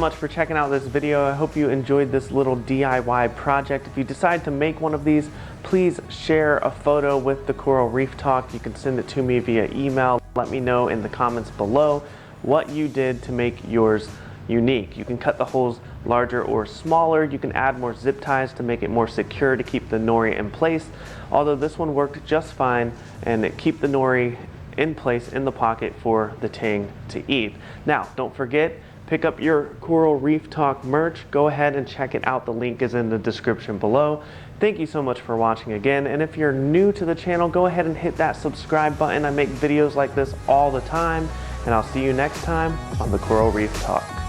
much for checking out this video. I hope you enjoyed this little DIY project. If you decide to make one of these, please share a photo with the Coral Reef Talk. You can send it to me via email. Let me know in the comments below what you did to make yours unique. You can cut the holes larger or smaller. You can add more zip ties to make it more secure to keep the nori in place. Although this one worked just fine and keep the nori in place in the pocket for the ting to eat. Now, don't forget, pick up your Coral Reef Talk merch. Go ahead and check it out. The link is in the description below. Thank you so much for watching again. And if you're new to the channel, go ahead and hit that subscribe button. I make videos like this all the time. And I'll see you next time on the Coral Reef Talk.